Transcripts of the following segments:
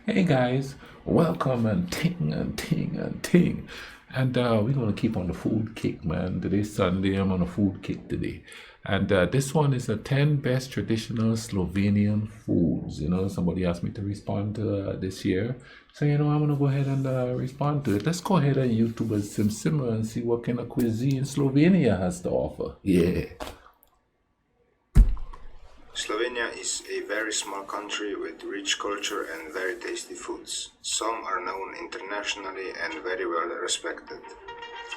Hey guys, welcome and ting and ting and ting. And we're gonna keep on the food kick, man. Today's Sunday, I'm on a food kick today. And this one is the 10 best traditional Slovenian foods. Somebody asked me to respond to this year. So, I'm gonna go ahead and respond to it. Let's go ahead and YouTube a simmer and see what kind of cuisine Slovenia has to offer. Yeah. Slovenia is a very small country with rich culture and very tasty foods. Some are known internationally and very well respected.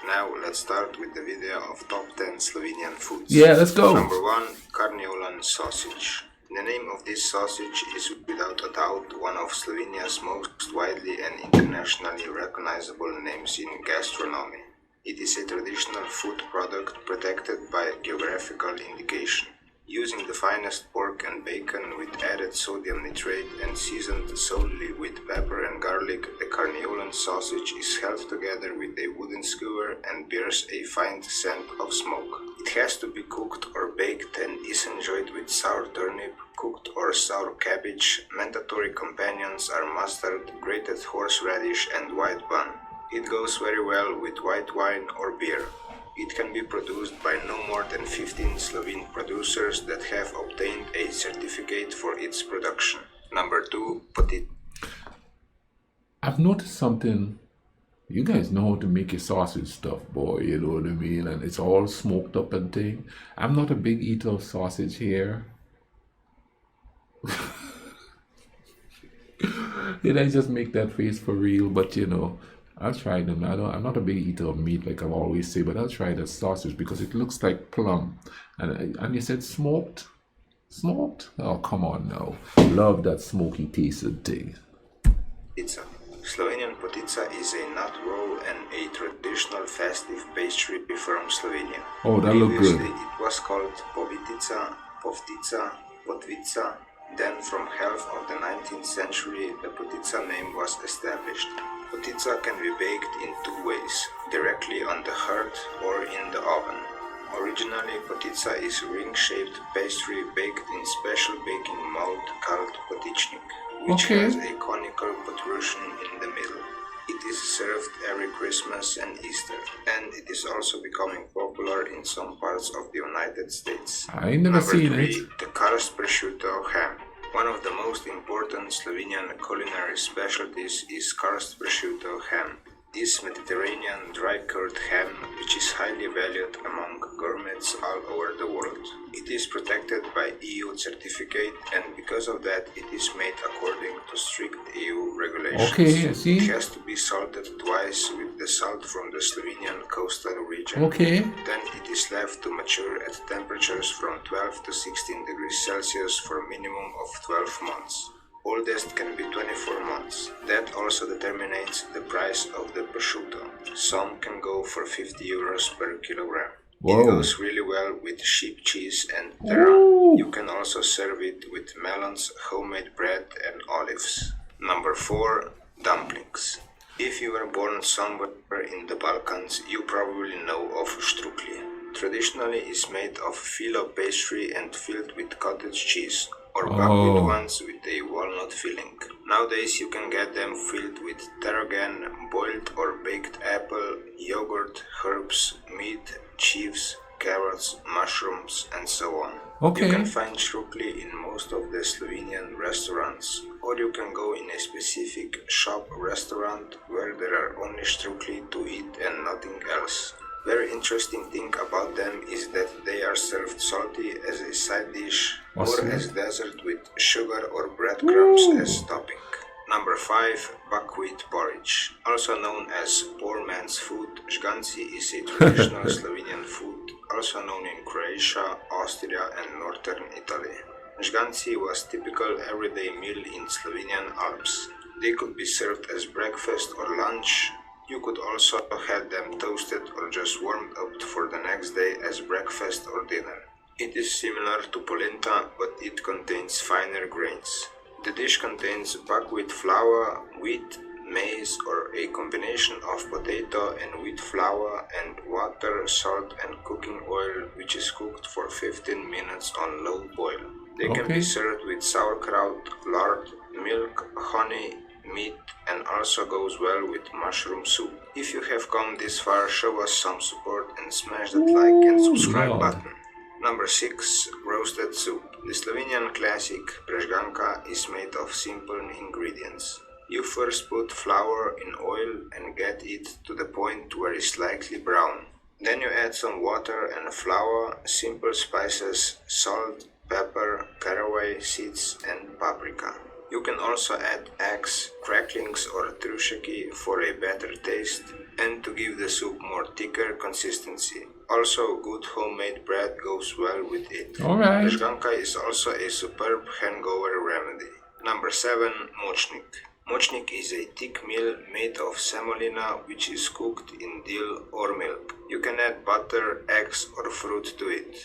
Now let's start with the video of top 10 Slovenian foods. Yeah, let's go. Number 1. Carniolan sausage. The name of this sausage is without a doubt one of Slovenia's most widely and internationally recognizable names in gastronomy. It is a traditional food product protected by geographical indication. Using the finest pork and bacon with added sodium nitrate and seasoned solely with pepper and garlic, the Carniolan sausage is held together with a wooden skewer and bears a faint scent of smoke. It has to be cooked or baked and is enjoyed with sour turnip, cooked or sour cabbage. Mandatory companions are mustard, grated horseradish and white bun. It goes very well with white wine or beer. It can be produced by no more than 15 Slovene producers that have obtained a certificate for its production. Number 2. Potica. I've noticed something. You guys know how to make your sausage stuff, boy, you know what I mean? And it's all smoked up and thing. I'm not a big eater of sausage here. Did I just make that face for real? But I'll try them. I'm not a big eater of meat, like I always say, but I'll try the sausage because it looks like plum. And you said smoked? Smoked? Oh, come on now. Love that smoky tasted thing. Pizza. Slovenian potica is a nut roll and a traditional festive pastry from Slovenia. Oh, that look good. Previously, it was called povitica, povtica, potvica. Then, from half of the 19th century, the potica name was established. Potica can be baked in two ways, directly on the hearth or in the oven. Originally, potica is ring-shaped pastry baked in special baking mold called potichnik, which has a conical protrusion in the middle. It is served every Christmas and Easter, and it is also becoming popular in some parts of the United States. I ain't never seen Number 3, it. the karst prosciutto ham. One of the most important Slovenian culinary specialties is karst prosciutto ham. This Mediterranean dry-cured ham, which is highly valued among gourmets all over the world. It is protected by EU certificate, and because of that it is made according to strict EU regulations. Okay, I see. It has to be salted twice with the salt from the Slovenian coastal region. Okay. Then it is left to mature at temperatures from 12 to 16 degrees Celsius for a minimum of 12 months. Oldest can be 24 months. That also determines the price of the prosciutto. Some can go for 50 euros per kilogram. Whoa. It goes really well with sheep cheese and terra. You can also serve it with melons, homemade bread and olives. Number 4. Dumplings. If you were born somewhere in the Balkans, you probably know of strukli. Traditionally is made of filo pastry and filled with cottage cheese, or buckwheat ones with a walnut filling. Nowadays you can get them filled with tarragon, boiled or baked apple, yogurt, herbs, meat, cheese, carrots, mushrooms, and so on. Okay. You can find strukli in most of the Slovenian restaurants, or you can go in a specific shop restaurant where there are only strukli to eat and nothing else. Very interesting thing about them is that they are served salty as a side dish or as dessert with sugar or breadcrumbs as topping. Number 5. Buckwheat porridge. Also known as poor man's food, žganci is a traditional Slovenian food, also known in Croatia, Austria and northern Italy. Žganci was typical everyday meal in Slovenian Alps. They could be served as breakfast or lunch. You could also have them toasted or just warmed up for the next day as breakfast or dinner. It is similar to polenta, but it contains finer grains. The dish contains buckwheat flour, wheat, maize, or a combination of potato and wheat flour and water, salt and cooking oil, which is cooked for 15 minutes on low boil. They can be served with sauerkraut, lard, milk, honey, meat, and also goes well with mushroom soup. If you have come this far, show us some support and smash that like and subscribe Lord. button. Number 6. Roasted soup. The Slovenian classic prežganka is made of simple ingredients. You first put flour in oil and get it to the point where it's slightly brown. Then you add some water and flour, simple spices, salt, pepper, caraway seeds and paprika. You can also add eggs, cracklings or trušeky for a better taste and to give the soup more thicker consistency. Also, good homemade bread goes well with it. Alright. Prežganka is also a superb hangover remedy. Number 7. Močnik. Močnik is a thick meal made of semolina which is cooked in dill or milk. You can add butter, eggs or fruit to it.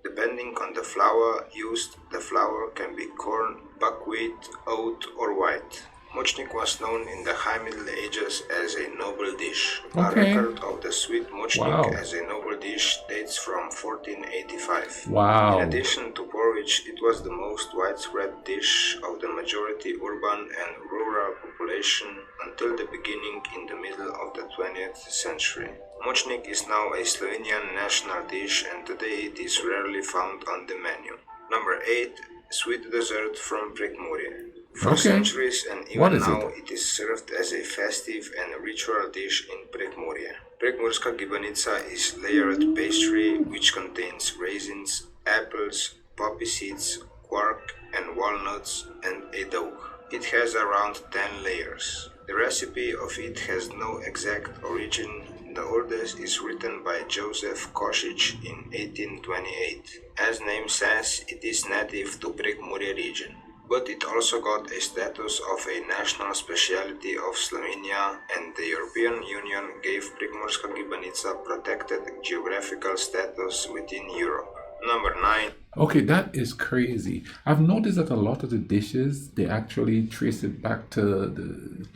Depending on the flour used, the flour can be corn, buckwheat, oat or white. Močnik was known in the High Middle Ages as a noble dish. Okay. A record of the sweet močnik Wow. as a noble dish dates from 1485. Wow. In addition to porridge, it was the most widespread dish of the majority urban and rural population until the beginning in the middle of the 20th century. Močnik is now a Slovenian national dish and today it is rarely found on the menu. Number 8. Sweet dessert from Prekmurje. For Okay. centuries and What even is now it? it is served as a festive and ritual dish in Prekmurje. Prekmurska gibanica is layered pastry which contains raisins, apples, poppy seeds, quark and walnuts and a dough. It has around 10 layers. The recipe of it has no exact origin. The oldest is written by Joseph Košić in 1828. As name says, it is native to Prekmurje region. But it also got a status of a national specialty of Slovenia and the European Union gave Prekmurska gibanica protected geographical status within Europe. Number 9. Okay, that is crazy. I've noticed that a lot of the dishes, they actually trace it back to the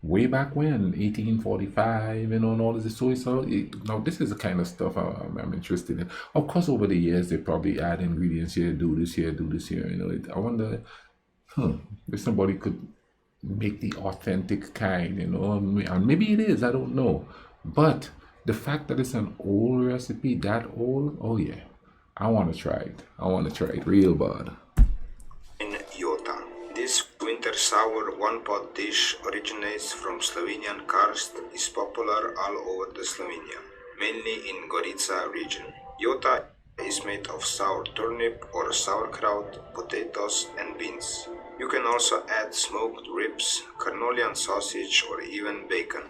way back when, 1845, and all of this. Now this is the kind of stuff I'm interested in. Of course, over the years, they probably add ingredients here, do this here, do this here. I wonder, if somebody could make the authentic kind, and maybe it is, I don't know. But the fact that it's an old recipe, that old, oh yeah, I want to try it. I want to try it real bad. In Jota. This winter sour one-pot dish originates from Slovenian karst, is popular all over the Slovenia, mainly in Gorica region. Jota is made of sour turnip or sauerkraut, potatoes and beans. You can also add smoked ribs, carnolian sausage or even bacon.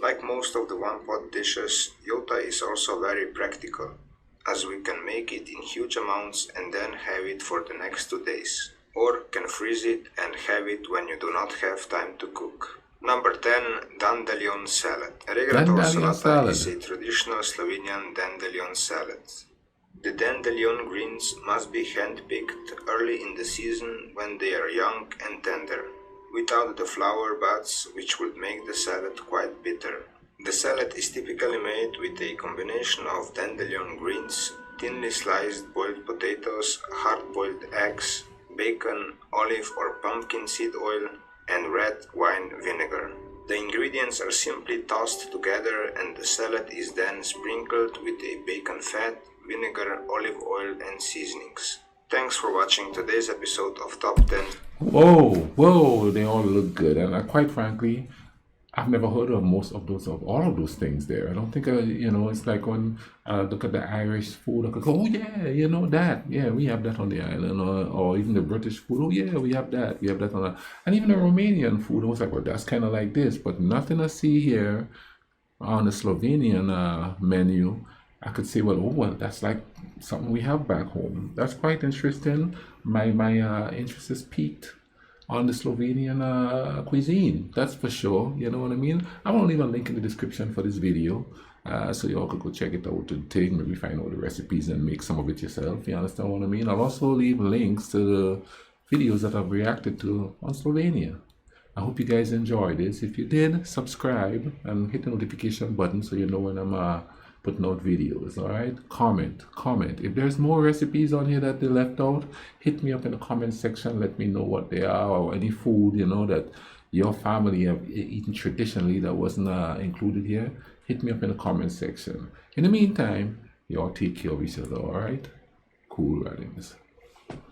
Like most of the one-pot dishes, Jota is also very practical, as we can make it in huge amounts and then have it for the next 2 days. Or can freeze it and have it when you do not have time to cook. Number 10. Dandelion salad. Regrator Dandelion salata salad. is a traditional Slovenian dandelion salad. The dandelion greens must be hand-picked early in the season when they are young and tender, without the flower buds which would make the salad quite bitter. The salad is typically made with a combination of dandelion greens, thinly sliced boiled potatoes, hard-boiled eggs, bacon, olive or pumpkin seed oil, and red wine vinegar. The ingredients are simply tossed together and the salad is then sprinkled with a bacon fat, vinegar, olive oil and seasonings. Thanks for watching today's episode of Top 10. Whoa, they all look good. And quite frankly, I've never heard of all of those things there. I don't think, it's like when I look at the Irish food, I could go, oh yeah, that. Yeah, we have that on the island. Or even the British food, oh yeah, we have that. We have that on the, and even the Romanian food, I was like, well, that's kind of like this. But nothing I see here on the Slovenian menu, I could say, well, that's like something we have back home. That's quite interesting. My interest is piqued on the Slovenian cuisine, that's for sure. You know what I mean? I will leave a link in the description for this video, so y'all could go check it out and take, maybe find out the recipes and make some of it yourself. You understand what I mean? I'll also leave links to the videos that I've reacted to on Slovenia. I hope you guys enjoyed this. If you did, subscribe and hit the notification button so you know when I'm putting out videos. All right, comment. If there's more recipes on here that they left out, hit me up in the comment section. Let me know what they are, or any food that your family have eaten traditionally that wasn't included here, hit me up in the comment section. In the meantime, y'all take care of each other, all right? Cool runnings.